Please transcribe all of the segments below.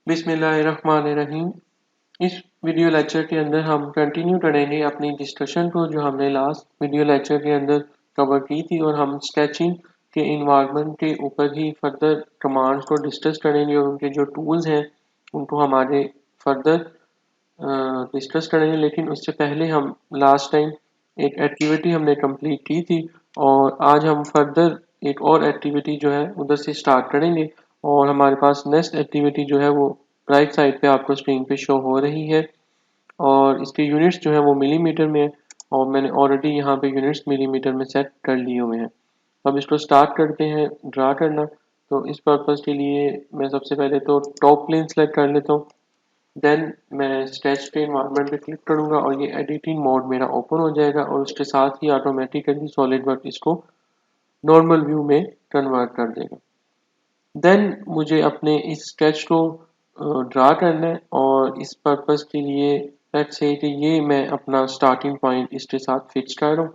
बिस्मिल्लाहिर्रहमानिर्रहीम। इस video lecture के अंदर हम कंटिन्यू करेंगे अपनी डिस्कशन को जो हमने लास्ट वीडियो लेक्चर के अंदर कवर की थी, और हम स्केचिंग के इन्वायरमेंट के ऊपर ही फर्दर कमांड्स को डिस्कस करेंगे और उनके जो टूल्स हैं उनको हम आगे फर्दर डिस्कस करेंगे। लेकिन उससे पहले हम लास्ट टाइम एक एक्टिविटी हमने कंप्लीट की थी, और आज हम फर्दर एक और एक्टिविटी जो है उधर से स्टार्ट करेंगे। और हमारे पास नेक्स्ट एक्टिविटी जो है वो राइट साइड पे आपको स्क्रीन पे शो हो रही है, और इसके यूनिट्स जो है वो मिलीमीटर में है, और मैंने ऑलरेडी यहाँ पे यूनिट्स मिलीमीटर में सेट कर लिए हुए हैं। अब इसको स्टार्ट करते हैं ड्रा करना। तो इस पर्पज़ के लिए मैं सबसे पहले तो टॉप प्लेन सेलेक्ट कर लेता हूँ। देन मैं स्केच पे एनवायरनमेंट पे क्लिक करूंगा और ये एडिटिंग मोड मेरा ओपन हो जाएगा, और उसके साथ ही ऑटोमेटिकली सॉलिड वर्क इसको नॉर्मल व्यू में कन्वर्ट कर देगा। देन मुझे अपने इस स्केच को ड्रा करना है, और इस पर्पस के लिए लेट्स से कि ये मैं अपना स्टार्टिंग पॉइंट इसके साथ फिक्स कर रहा हूँ।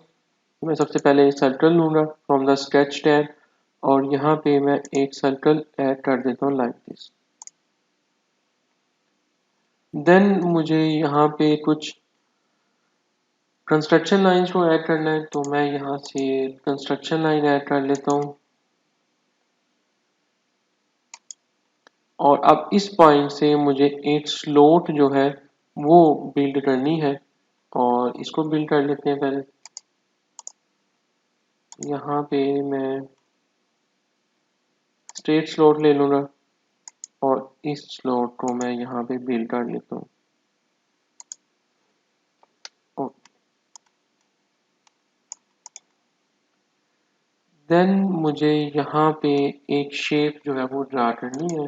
मैं सबसे पहले सर्कल लूँगा फ्रॉम द स्केच टैब, और यहाँ पे मैं एक सर्कल ऐड कर देता हूँ लाइक दिस। देन मुझे यहाँ पे कुछ कंस्ट्रक्शन लाइंस को ऐड करना है, तो मैं यहाँ से कंस्ट्रक्शन लाइन ऐड कर लेता हूँ। और अब इस पॉइंट से मुझे एक स्लोट जो है वो बिल्ड करनी है, और इसको बिल्ड कर लेते हैं पहले। यहाँ पे मैं स्ट्रेट स्लोट ले लूँगा, और इस स्लोट को मैं यहाँ पे बिल्ड कर लेता हूँ। देन मुझे यहाँ पे एक शेप जो है वो ड्रा करनी है,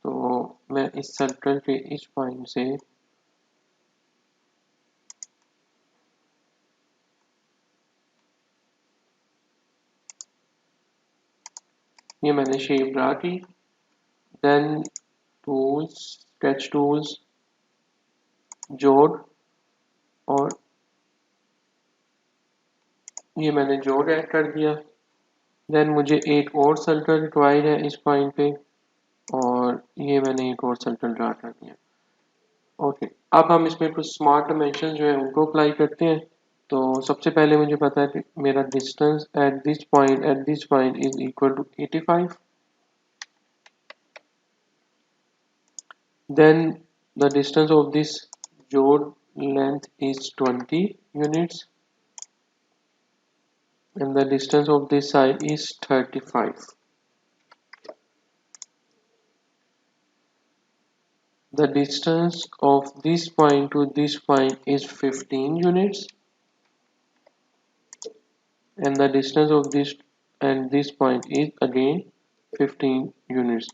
तो मैं इस सर्कल के इस पॉइंट से ये मैंने शेप ड्रा की। देन टूल्स, स्केच टूल्स, जोड़, और ये मैंने जोड़ ऐड कर दिया। देन मुझे एक और सर्कल रिक्वायर्ड है इस पॉइंट पे, और ये मैंने एक और सर्कल ड्रा कर दिया। ओके, अब हम इसमें कुछ स्मार्ट डायमेंशन जो है उनको अप्लाई करते हैं। तो सबसे पहले मुझे पता है कि मेरा distance at this point is equal to 85। Then the distance of this जोड़ length is 20 units, and the distance of this side is 35. The distance of this point to this point is 15 units, and the distance of this and this point is again 15 units.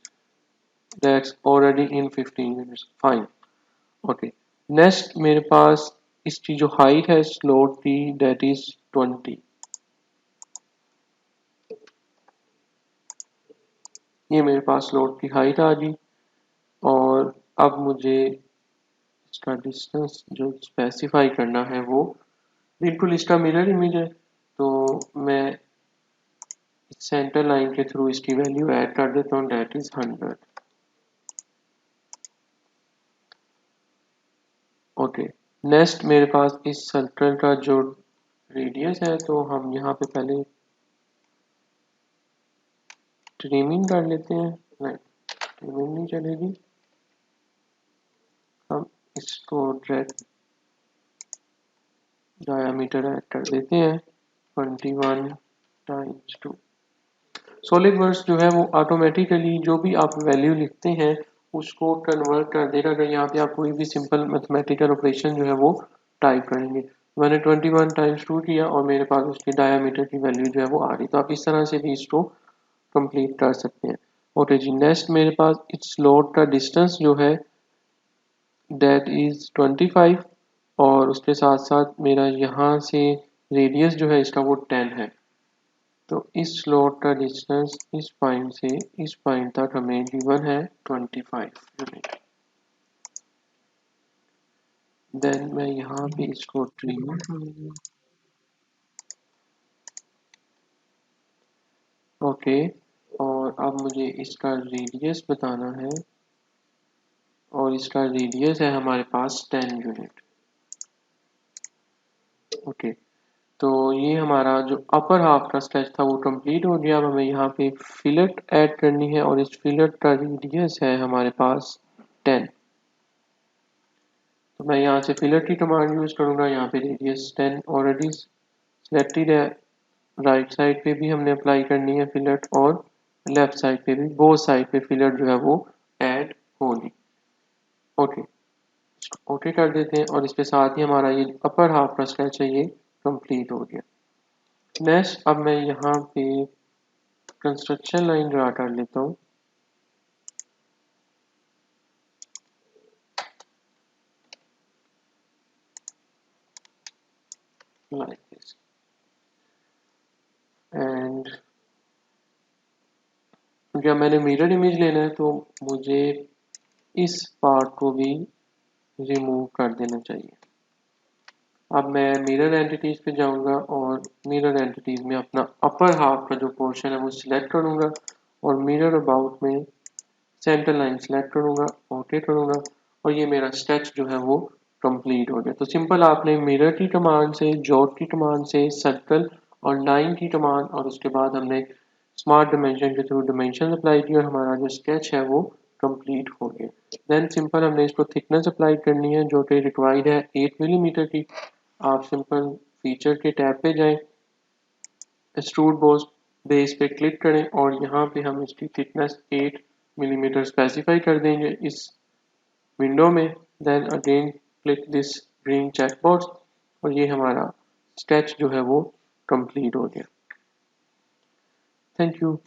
That's already in 15 units. Fine. Okay. Next मेरे पास इसकी जो height है slot की that is 20. ये मेरे पास slot की height आ गई, और अब मुझे इसका डिस्टेंस जो स्पेसिफाई करना है वो बिल्कुल इसका मिरर इमेज है। तो मैं सेंटर लाइन के थ्रू इसकी वैल्यू ऐड कर देता हूँ, डेट इज 100। ओके, नेक्स्ट मेरे पास इस सर्कल का जो रेडियस है, तो हम यहाँ पे पहले ट्रिमिंग कर लेते हैं। नहीं, ट्रिमिंग नहीं चलेगी, हम इसको डायमीटर ऐड कर देते हैं 21 टाइम्स 2। सॉलिड वर्क्स जो है वो ऑटोमेटिकली जो भी आप वैल्यू लिखते हैं उसको कन्वर्ट कर देगा। अगर यहाँ पे आप कोई भी सिंपल मैथमेटिकल ऑपरेशन जो है वो टाइप करेंगे, मैंने 21 टाइम्स 2 किया और मेरे पास उसकी डायमीटर की वैल्यू जो है वो आ रही। तो आप इस तरह से भी इसको कंप्लीट कर सकते हैं। ओके जी, नेक्स्ट मेरे पास इस स्लॉट का डिस्टेंस जो है दैट इज 25, और उसके साथ साथ मेरा यहाँ से रेडियस जो है इसका वो 10 है। तो इस स्लॉट का डिस्टेंस इस पॉइंट से इस पॉइंट तक हमें गिवन है 25 यूनिट। देन मैं यहाँ पे इसको ट्रिम, ओके, और अब मुझे इसका रेडियस बताना है। और इसका रेडियस है हमारे पास 10 यूनिट। ओके, तो ये हमारा जो अपर हाफ का स्केच था वो कंप्लीट हो गया। अब हमें यहाँ पे फिलेट ऐड करनी है और इस फिलेट का रेडियस है हमारे पास 10। तो मैं यहाँ से फिलेट की कमांड यूज करूंगा। यहाँ पे रेडियस 10 ऑलरेडी सिलेक्टेड है। राइट साइड पे भी हमने अप्लाई करनी है फिलेट और लेफ्ट साइड पे भी, बोथ साइड पे फिलेट जो है वो ऐड होगी। ओके, ओके कर देते हैं और इसके साथ ही हमारा ये अपर हाफ का स्केच है ये कंप्लीट हो गया। नेक्स्ट अब मैं यहाँ पे कंस्ट्रक्शन लाइन ड्रा कर लेता हूँ। लाइक दिस एंड जब मैंने मिरर इमेज लेना है तो मुझे इस पार्ट को भी रिमूव कर देना चाहिए। अब मैं मिरर एंटिटीज पे जाऊंगा और मिरर एंटिटीज में अपना अपर हाफ का जो पोर्शन है वो सिलेक्ट करूंगा और मिरर अबाउट में सेंटर लाइन सिलेक्ट करूंगा, ओके करूंगा और ये मेरा स्केच जो है वो कंप्लीट हो गया। तो सिंपल आपने मिरर की कमांड से, जॉट की कमांड से, सर्कल और लाइन की कमांड और उसके बाद हमने स्मार्ट डायमेंशन के थ्रू डायमेंशन अप्लाई की और हमारा जो स्केच है वो कंप्लीट हो गया। देन सिंपल हमने इसको थिकनेस अप्लाई करनी है जो कि रिक्वायर्ड है 8 मिलीमीटर की। आप सिंपल फीचर के टैब पे जाएं, एक्सट्रूड बेस पे क्लिक करें और यहाँ पे हम इसकी थिकनेस 8 मिलीमीटर स्पेसिफाई कर देंगे इस विंडो में। Then again click this green check box और ये हमारा स्केच जो है वो कंप्लीट हो गया। Thank you.